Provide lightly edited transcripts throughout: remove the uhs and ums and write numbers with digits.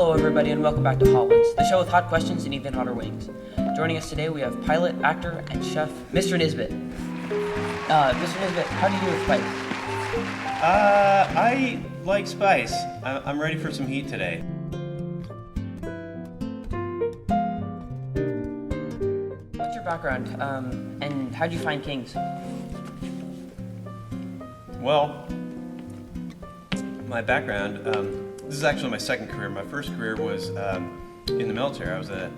Hello everybody and welcome back to Hot Ones, the show with hot questions and even hotter wings. Joining us today we have pilot, actor, and chef, Mr. Nisbet. Mr. Nisbet, how do you do with spice? I like spice. I'm ready for some heat today. What's your background, and how did you find Kings? Well, my background, this is actually my second career. My first career was in the military. I was a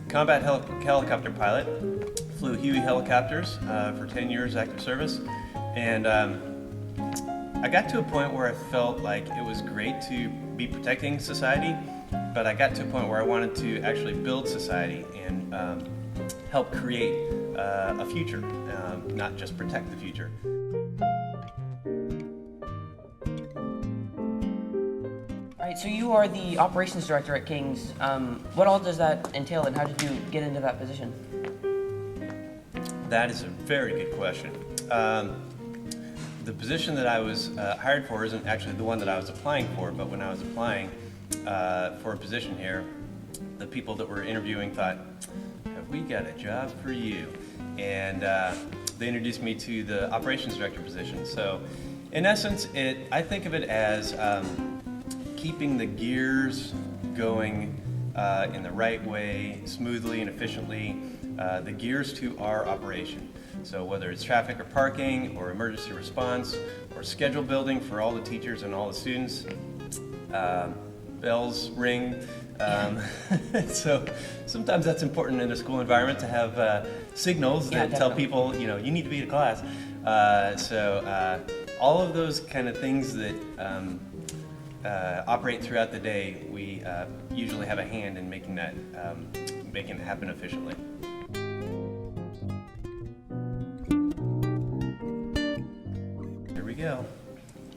combat helicopter pilot, flew Huey helicopters for 10 years active service, and I got to a point where I felt like it was great to be protecting society, but I got to a point where I wanted to actually build society and help create a future, not just protect the future. Alright, so you are the operations director at Kings. What all does that entail and how did you get into that position? That is a very good question. The position that I was hired for isn't actually the one that I was applying for, but when I was applying for a position here, the people that were interviewing thought, have we got a job for you? And they introduced me to the operations director position. So in essence, I think of it as keeping the gears going in the right way, smoothly and efficiently, the gears to our operation. So whether it's traffic or parking or emergency response or schedule building for all the teachers and all the students, bells ring. So sometimes that's important in a school environment to have signals that tell people, you need to be to class. So all of those kind of things that operate throughout the day, we usually have a hand in making that making it happen efficiently. Here we go.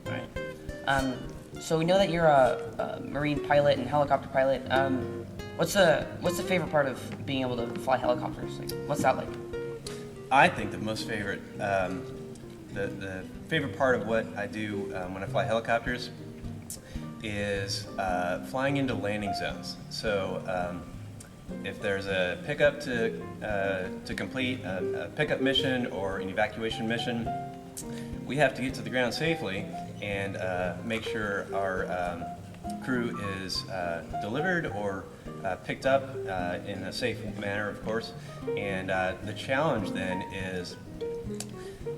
All right. So we know that you're a marine pilot and helicopter pilot. What's the favorite part of being able to fly helicopters? Like, what's that like? I think the most favorite, the favorite part of what I do when I fly helicopters is flying into landing zones. So if there's a pickup to complete, a pickup mission or an evacuation mission, we have to get to the ground safely and make sure our crew is delivered or picked up in a safe manner, of course. And the challenge then is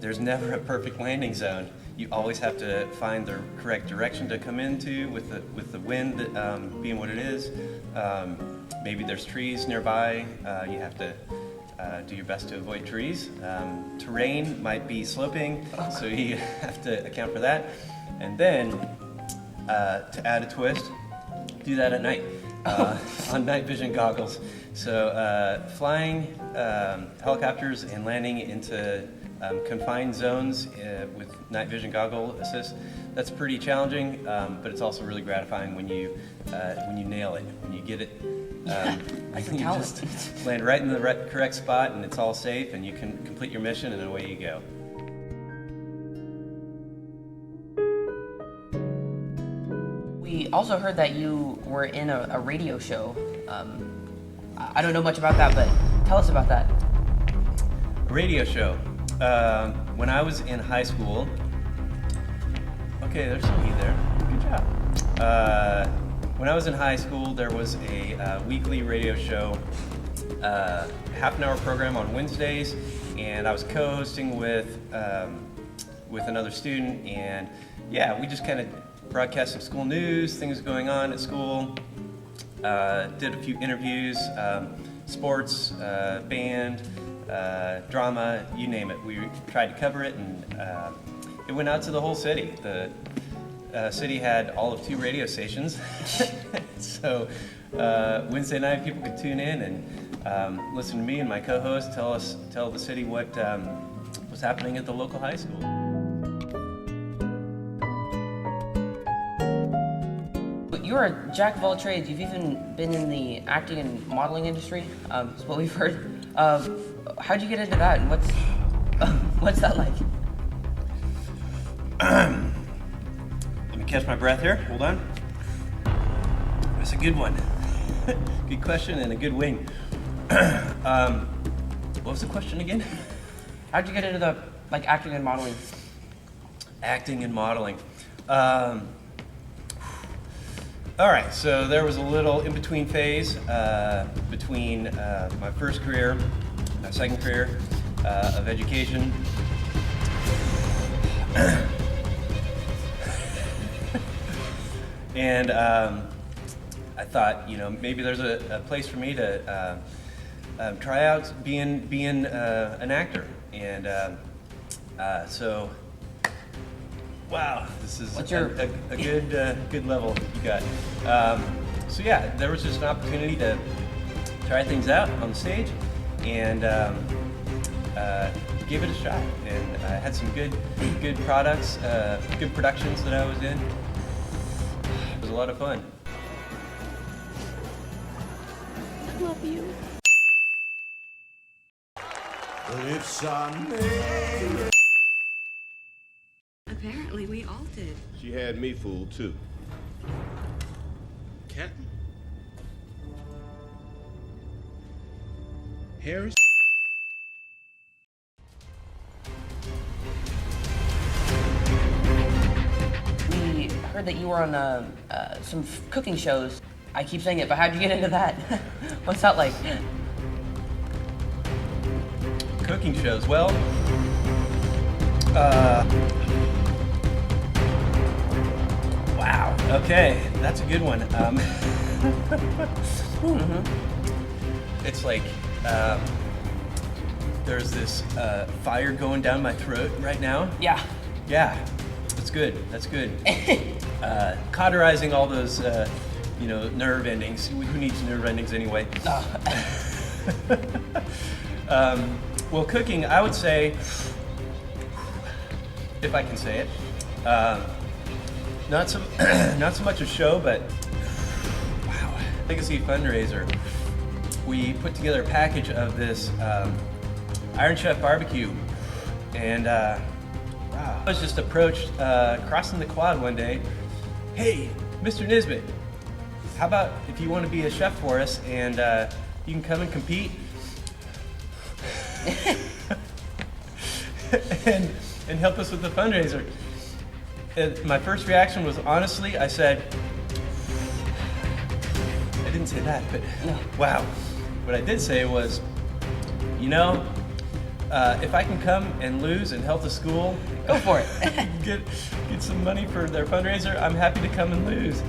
there's never a perfect landing zone. You always have to find the correct direction to come into with the wind being what it is. Maybe there's trees nearby. You have to do your best to avoid trees. Terrain might be sloping, so you have to account for that. And then, to add a twist, do that at night on night vision goggles. So flying helicopters and landing into confined zones with night vision goggle assist, that's pretty challenging, but it's also really gratifying when you nail it, when you get it. You just land right in the correct spot and it's all safe and you can complete your mission and away you go. We also heard that you were in a radio show. I don't know much about that, but tell us about that. A radio show. When I was in high school, okay, there's some heat there. Good job. When I was in high school, there was a weekly radio show, half an hour program on Wednesdays, and I was co-hosting with another student, and yeah, we just kind of broadcast some school news, things going on at school, did a few interviews, sports, band, drama, you name it. We tried to cover it, and it went out to the whole city. The city had all of 2 radio stations, so Wednesday night people could tune in and listen to me and my co-host tell the city what was happening at the local high school. You're a jack of all trades. You've even been in the acting and modeling industry. Is what we've heard. How'd you get into that, and what's that like? Let me catch my breath here. Hold on. That's a good one. Good question and a good wing. What was the question again? How'd you get into the acting and modeling? Acting and modeling. All right, so there was a little in-between phase between my first career, my second career of education. And I thought, maybe there's a place for me to try out being an actor. And so, wow, this is a good level you got. So yeah, there was just an opportunity to try things out on the stage, and gave it a shot. And I had some good products, good productions that I was in. It was a lot of fun. I love you. If I made it. Apparently, we all did. She had me fooled too. Captain Harris. We heard that you were on some cooking shows. I keep saying it, but how'd you get into that? What's that like? Cooking shows, well, wow, okay, that's a good one. It's like, there's this fire going down my throat right now. Yeah. Yeah, that's good, that's good. Cauterizing all those, nerve endings. Who needs nerve endings anyway? Well, cooking, I would say, if I can say it, not so much a show, but wow, legacy fundraiser. We put together a package of this Iron Chef barbecue, and wow, I was just approached crossing the quad one day. Hey, Mr. Nisbet, how about if you want to be a chef for us, and you can come and compete? and help us with the fundraiser. And my first reaction was, honestly, I said, I didn't say that, but No. Wow. What I did say was, if I can come and lose and help the school Go for it. get some money for their fundraiser, I'm happy to come and lose.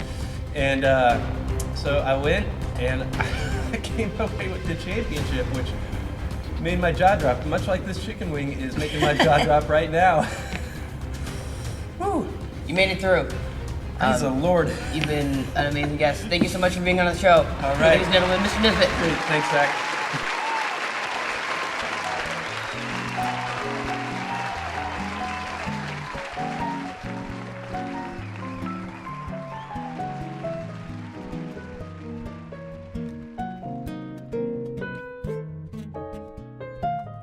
And so I went, and I came away with the championship, which made my jaw drop, much like this chicken wing is making my jaw drop right now. Woo! You made it through. Praise the Lord. You've been an amazing guest. Thank you so much for being on the show. All right. Ladies and gentlemen, Mr. Nisbet. Great. Thanks, Zach.